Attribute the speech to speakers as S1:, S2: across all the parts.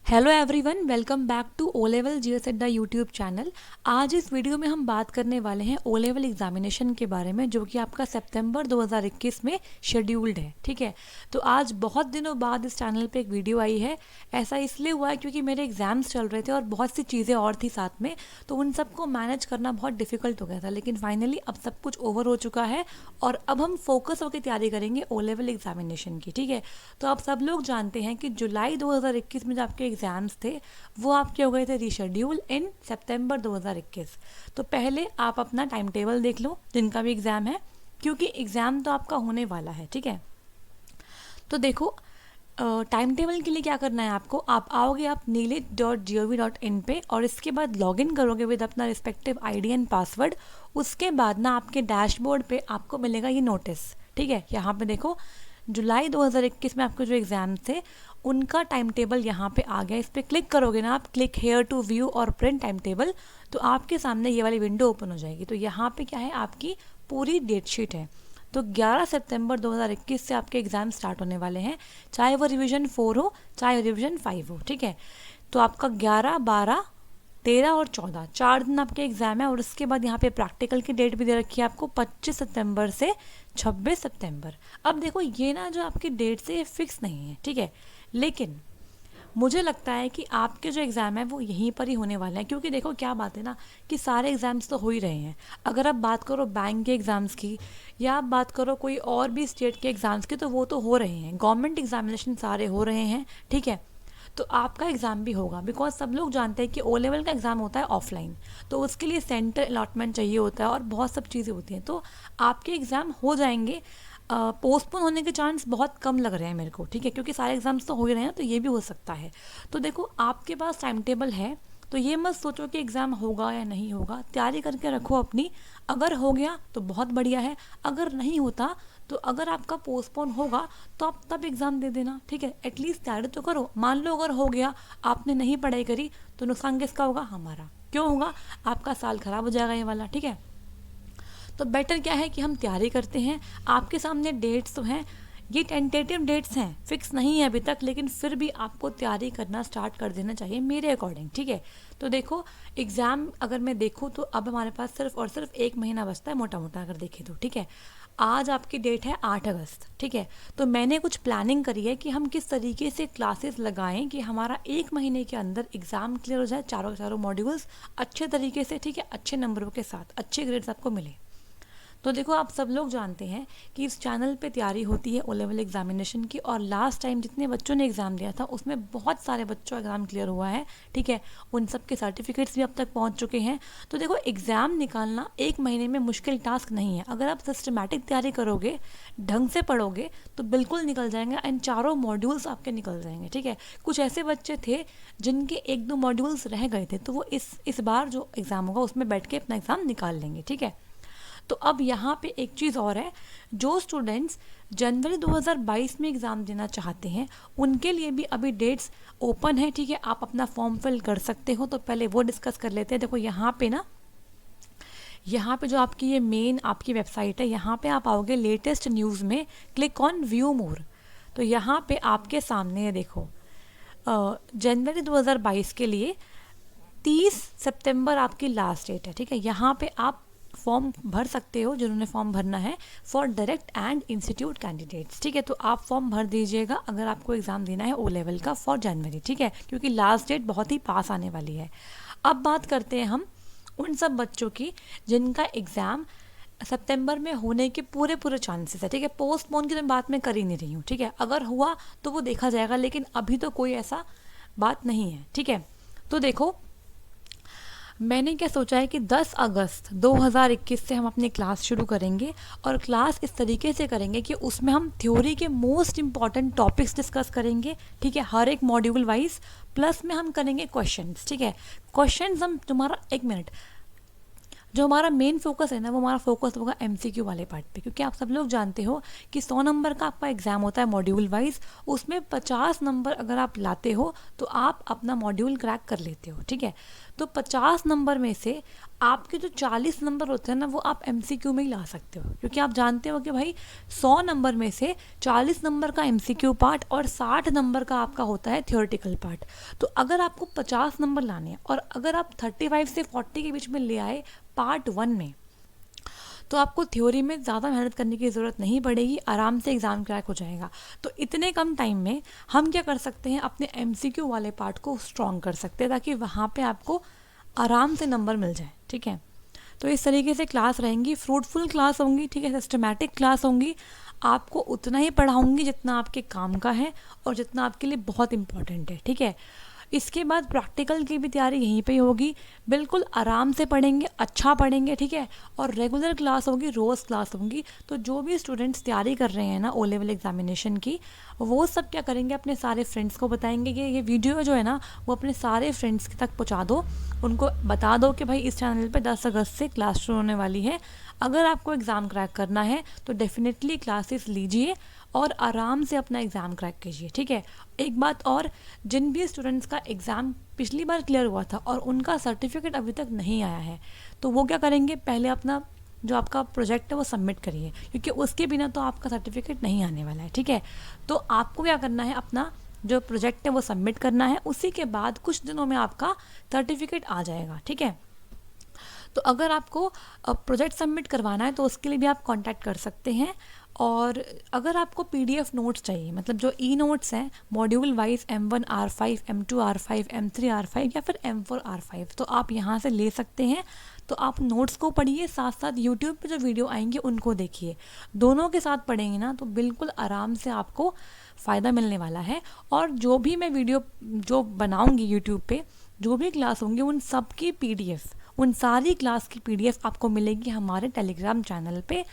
S1: Hello everyone, welcome back to O level GS at the YouTube channel. आज इस video में हम बात करने वाले हैं ओ लेवल एग्जामिनेशन के बारे में, जो कि आपका सितंबर 2021 में शेड्यूल्ड है। ठीक है, तो आज बहुत दिनों बाद इस चैनल पे एक वीडियो आई है। ऐसा इसलिए हुआ है क्योंकि मेरे एग्जाम्स चल रहे थे और बहुत सी चीज़ें और थी साथ में, तो उन सबको मैनेज करना बहुत डिफिकल्ट हो गया था। लेकिन फाइनली अब सब कुछ ओवर हो चुका है और अब हम फोकस होकर तैयारी करेंगे ओ लेवल एग्जामिनेशन की। ठीक है, तो आप सब लोग जानते हैं कि जुलाई 2021 में जो आपके एग्ज़ाम्स थे वो आपके हो गए थे रीशेड्यूल इन सितंबर 2021। तो पहले आप अपना टाइम टेबल देख लो जिनका भी एग्ज़ाम है, क्योंकि एग्ज़ाम तो आपका होने वाला है। ठीक है, तो देखो टाइम टेबल के लिए क्या करना है आपको। आप आओगे आप neelit.gov.in पे और इसके बाद लॉगिन करोगे विद अपना रिस्पेक्टिव आईडी एंड पासवर्ड। उसके बाद ना आपके डैशबोर्ड पे आपको मिलेगा ये नोटिस। ठीक है, यहाँ पे देखो जुलाई 2021 में आपके जो एग्ज़ाम थे उनका टाइम टेबल यहाँ पे आ गया। इस पर क्लिक करोगे ना आप, क्लिक हेयर टू व्यू और प्रिंट टाइम टेबल, तो आपके सामने ये वाली विंडो ओपन हो जाएगी। तो यहाँ पे क्या है, आपकी पूरी डेट शीट है। तो 11 सितंबर 2021 से आपके एग्ज़ाम स्टार्ट होने वाले हैं, चाहे वो रिवीजन 4 हो चाहे रिवीजन 5 हो। ठीक है, तो आपका 11, 12, 13 और 14 4 दिन आपके एग्ज़ाम है। और उसके बाद यहाँ पे प्रैक्टिकल की डेट भी दे रखी है आपको 25 सितंबर से 26 सितंबर। अब देखो ये ना जो आपकी डेट से फिक्स नहीं है। ठीक है, लेकिन मुझे लगता है कि आपके जो एग्ज़ाम है वो यहीं पर ही होने वाले हैं, क्योंकि देखो क्या बात है ना कि सारे एग्ज़ाम्स तो हो ही रहे हैं। अगर आप बात करो बैंक के एग्ज़ाम्स की या आप बात करो कोई और भी स्टेट के एग्ज़ाम्स की, तो वो तो हो रहे हैं, गवर्नमेंट एग्जामिनेशन सारे हो रहे हैं। ठीक है, तो आपका एग्ज़ाम भी होगा, बिकॉज सब लोग जानते हैं कि ओ लेवल का एग्ज़ाम होता है ऑफलाइन, तो उसके लिए सेंटर अलॉटमेंट चाहिए होता है और बहुत सब चीज़ें होती हैं। तो आपके एग्ज़ाम हो जाएंगे, पोस्टपोन होने के चांस बहुत कम लग रहे हैं मेरे को। ठीक है, क्योंकि सारे एग्जाम्स तो हो ही रहे हैं, तो ये भी हो सकता है। तो देखो आपके पास टाइम टेबल है, तो ये मत सोचो कि एग्ज़ाम होगा या नहीं होगा, तैयारी करके रखो अपनी। अगर हो गया तो बहुत बढ़िया है, अगर नहीं होता तो अगर आपका पोस्टपोन होगा तो आप तब एग्ज़ाम दे देना। ठीक है, एटलीस्ट तैयारी तो करो। मान लो अगर हो गया, आपने नहीं पढ़ाई करी, तो नुकसान किसका होगा? हमारा। क्यों होगा? आपका साल ख़राब हो जाएगा ये वाला। ठीक है, तो बेटर क्या है कि हम तैयारी करते हैं। आपके सामने डेट्स तो हैं, ये टेंटेटिव डेट्स हैं, फिक्स नहीं है अभी तक, लेकिन फिर भी आपको तैयारी करना स्टार्ट कर देना चाहिए मेरे अकॉर्डिंग। ठीक है, तो देखो एग्ज़ाम अगर मैं देखूँ तो अब हमारे पास सिर्फ और सिर्फ 1 महीना बचता है, मोटा मोटा अगर देखें तो। ठीक है, आज आपकी डेट है 8 अगस्त। ठीक है, तो मैंने कुछ प्लानिंग करी है कि हम किस तरीके से क्लासेस लगाएं कि हमारा 1 महीने के अंदर एग्ज़ाम क्लियर हो जाए, चारों के चारों मॉड्यूल्स अच्छे तरीके से। ठीक है, अच्छे नंबरों के साथ अच्छे ग्रेड्स आपको मिले। तो देखो आप सब लोग जानते हैं कि इस चैनल पे तैयारी होती है ओ लेवल एग्जामिनेशन की, और लास्ट टाइम जितने बच्चों ने एग्ज़ाम दिया था उसमें बहुत सारे बच्चों का एग्ज़ाम क्लियर हुआ है। ठीक है, उन सब के सर्टिफिकेट्स भी अब तक पहुंच चुके हैं। तो देखो एग्ज़ाम निकालना 1 महीने में मुश्किल टास्क नहीं है। अगर आप सिस्टमैटिक तैयारी करोगे, ढंग से पढ़ोगे, तो बिल्कुल निकल जाएंगे एंड चारों मॉड्यूल्स आपके निकल जाएंगे। ठीक है, कुछ ऐसे बच्चे थे जिनके 1-2 मॉड्यूल्स रह गए थे, तो वो इस बार जो एग्ज़ाम होगा उसमें बैठ के अपना एग्ज़ाम निकाल लेंगे। ठीक है, तो अब यहाँ पे एक चीज़ और है, जो स्टूडेंट्स जनवरी 2022 में एग्ज़ाम देना चाहते हैं उनके लिए भी अभी डेट्स ओपन है। ठीक है, आप अपना फॉर्म फिल कर सकते हो, तो पहले वो डिस्कस कर लेते हैं। देखो यहाँ पे ना, यहाँ पे जो आपकी ये मेन आपकी वेबसाइट है, यहाँ पे आप आओगे लेटेस्ट न्यूज़ में, क्लिक ऑन व्यू मोर। तो यहाँ पे आपके सामने देखो जनवरी 2022 के लिए 30 सितंबर आपकी लास्ट डेट है। ठीक है, यहाँ पे आप फॉर्म भर सकते हो जिन्होंने फॉर्म भरना है for direct and institute candidates. ठीक है, तो आप फॉर्म भर दीजिएगा अगर आपको एग्ज़ाम देना है ओ लेवल का फॉर जनवरी। ठीक है, क्योंकि लास्ट डेट बहुत ही पास आने वाली है। अब बात करते हैं हम उन सब बच्चों की जिनका एग्ज़ाम सितंबर में होने के पूरे पूरे चांसेस है। ठीक है, पोस्टपोन की तो बात मैं कर ही नहीं रही हूँ। ठीक है, अगर हुआ तो वो देखा जाएगा, लेकिन अभी तो कोई ऐसा बात नहीं है। ठीक है, तो देखो मैंने क्या सोचा है कि 10 अगस्त 2021 से हम अपनी क्लास शुरू करेंगे, और क्लास इस तरीके से करेंगे कि उसमें हम थ्योरी के मोस्ट इंपॉर्टेंट टॉपिक्स डिस्कस करेंगे। ठीक है, हर एक मॉड्यूल वाइज, प्लस में हम करेंगे क्वेश्चंस। ठीक है, क्वेश्चंस हम तुम्हारा 1 मिनट, जो हमारा मेन फोकस है ना, वो हमारा फोकस होगा एमसीक्यू वाले पार्ट पे, क्योंकि आप सब लोग जानते हो कि 100 नंबर का आपका एग्जाम होता है मॉड्यूल वाइज, उसमें 50 नंबर अगर आप लाते हो तो आप अपना मॉड्यूल क्रैक कर लेते हो। ठीक है, तो 50 नंबर में से आपके जो 40 नंबर होते हैं ना वो आप MCQ में ही ला सकते हो, क्योंकि आप जानते हो कि भाई 100 नंबर में से 40 नंबर का MCQ पार्ट और 60 नंबर का आपका होता है थियोरेटिकल पार्ट। तो अगर आपको 50 नंबर लाने हैं और अगर आप 35 से 40 के बीच में ले आए पार्ट 1 में, तो आपको थ्योरी में ज़्यादा मेहनत करने की ज़रूरत नहीं पड़ेगी, आराम से एग्ज़ाम क्रैक हो जाएगा। तो इतने कम टाइम में हम क्या कर सकते हैं, अपने MCQ वाले पार्ट को स्ट्रॉन्ग कर सकते हैं ताकि वहाँ पे आपको आराम से नंबर मिल जाए। ठीक है, तो इस तरीके से क्लास रहेंगी, फ्रूटफुल क्लास होंगी, ठीक है, सिस्टमैटिक क्लास होंगी। आपको उतना ही पढ़ाऊँगी जितना आपके काम का है और जितना आपके लिए बहुत इंपॉर्टेंट है। ठीक है, इसके बाद प्रैक्टिकल की भी तैयारी यहीं पे होगी, बिल्कुल आराम से पढ़ेंगे, अच्छा पढ़ेंगे। ठीक है, और रेगुलर क्लास होगी, रोज़ क्लास होगी। तो जो भी स्टूडेंट्स तैयारी कर रहे हैं ना O लेवल एग्जामिनेशन की, वो सब क्या करेंगे, अपने सारे फ्रेंड्स को बताएंगे कि ये वीडियो जो है ना वो अपने सारे फ्रेंड्स तक पहुँचा दो, उनको बता दो कि भाई इस चैनल पर 10 अगस्त से क्लास शुरू होने वाली है। अगर आपको एग्ज़ाम क्रैक करना है तो डेफिनेटली क्लासेस लीजिए और आराम से अपना एग्ज़ाम क्रैक कीजिए। ठीक है, एक बात और, जिन भी स्टूडेंट्स का एग्ज़ाम पिछली बार क्लियर हुआ था और उनका सर्टिफिकेट अभी तक नहीं आया है, तो वो क्या करेंगे, पहले अपना जो आपका प्रोजेक्ट है वो सबमिट करिए, क्योंकि उसके बिना तो आपका सर्टिफिकेट नहीं आने वाला है। ठीक है, तो आपको क्या करना है, अपना जो प्रोजेक्ट है वो सबमिट करना है, उसी के बाद कुछ दिनों में आपका सर्टिफिकेट आ जाएगा। ठीक है, तो अगर आपको प्रोजेक्ट सबमिट करवाना है तो उसके लिए भी आप कांटेक्ट कर सकते हैं। और अगर आपको PDF नोट्स चाहिए, मतलब जो नोट्स हैं module wise M1 R5, M2 R5, M3 R5 या फिर M4 R5, तो आप यहाँ से ले सकते हैं। तो आप नोट्स को पढ़िए, साथ साथ यूट्यूब पे जो वीडियो आएंगे उनको देखिए। दोनों के साथ पढ़ेंगे ना तो बिल्कुल आराम से आपको फ़ायदा मिलने वाला है। और जो भी मैं वीडियो जो बनाऊँगी यूट्यूब पे, जो भी क्लास होंगी, उन सब की PDF, उन सारी क्लास की PDF आपको मिलेगी हमारे टेलीग्राम चैनल पे,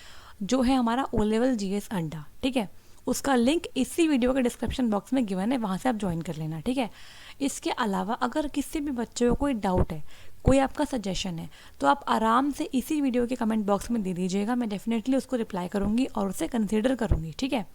S1: जो है हमारा O लेवल GS अड्डा। ठीक है, उसका लिंक इसी वीडियो के डिस्क्रिप्शन बॉक्स में गिवन है, वहाँ से आप ज्वाइन कर लेना। ठीक है, इसके अलावा अगर किसी भी बच्चे को कोई डाउट है, कोई आपका सजेशन है, तो आप आराम से इसी वीडियो के कमेंट बॉक्स में दे दीजिएगा, मैं डेफिनेटली उसको रिप्लाई करूँगी और उसे कंसिडर करूँगी। ठीक है,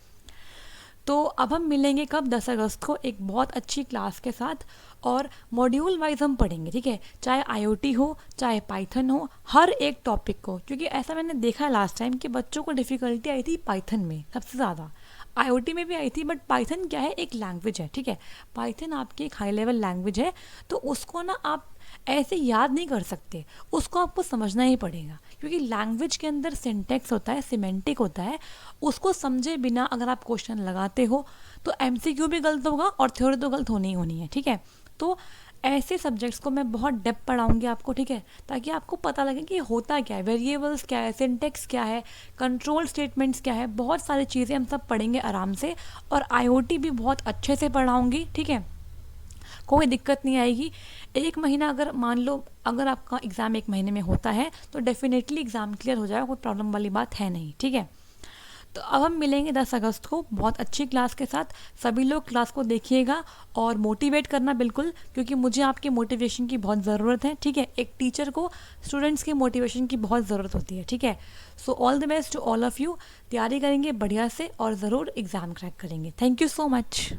S1: तो अब हम मिलेंगे कब, 10 अगस्त को एक बहुत अच्छी क्लास के साथ, और मॉड्यूल वाइज हम पढ़ेंगे। ठीक है, चाहे IoT हो, चाहे पाइथन हो, हर एक टॉपिक को, क्योंकि ऐसा मैंने देखा लास्ट टाइम कि बच्चों को डिफ़िकल्टी आई थी पाइथन में सबसे ज़्यादा, IoT में भी आई थी, बट पाइथन क्या है, एक लैंग्वेज है। ठीक है, पाइथन आपकी एक हाई लेवल लैंग्वेज है, तो उसको ना आप ऐसे याद नहीं कर सकते, उसको आपको समझना ही पड़ेगा, क्योंकि लैंग्वेज के अंदर सिंटेक्स होता है, सिमेंटिक होता है, उसको समझे बिना अगर आप क्वेश्चन लगाते हो तो MCQ भी गलत होगा और थ्योरी तो गलत होनी ही होनी है। ठीक है, तो ऐसे सब्जेक्ट्स को मैं बहुत डेप्थ पढ़ाऊंगी आपको। ठीक है, ताकि आपको पता लगे कि होता क्या है, वेरिएबल्स क्या है, सिंटेक्स क्या है, कंट्रोल स्टेटमेंट्स क्या है, बहुत सारी चीज़ें हम सब पढ़ेंगे आराम से। और IoT भी बहुत अच्छे से पढ़ाऊंगी। ठीक है, कोई दिक्कत नहीं आएगी। एक महीना अगर मान लो अगर आपका एग्ज़ाम 1 महीने में होता है तो डेफिनेटली एग्ज़ाम क्लियर हो जाएगा, कोई प्रॉब्लम वाली बात है नहीं। ठीक है, तो अब हम मिलेंगे 10 अगस्त को बहुत अच्छी क्लास के साथ। सभी लोग क्लास को देखिएगा और मोटिवेट करना बिल्कुल, क्योंकि मुझे आपके मोटिवेशन की बहुत ज़रूरत है। ठीक है, एक टीचर को स्टूडेंट्स के मोटिवेशन की बहुत ज़रूरत होती है। ठीक है, so all the best to all of you. तैयारी करेंगे बढ़िया से और ज़रूर एग्ज़ाम क्रैक करेंगे। Thank you so much.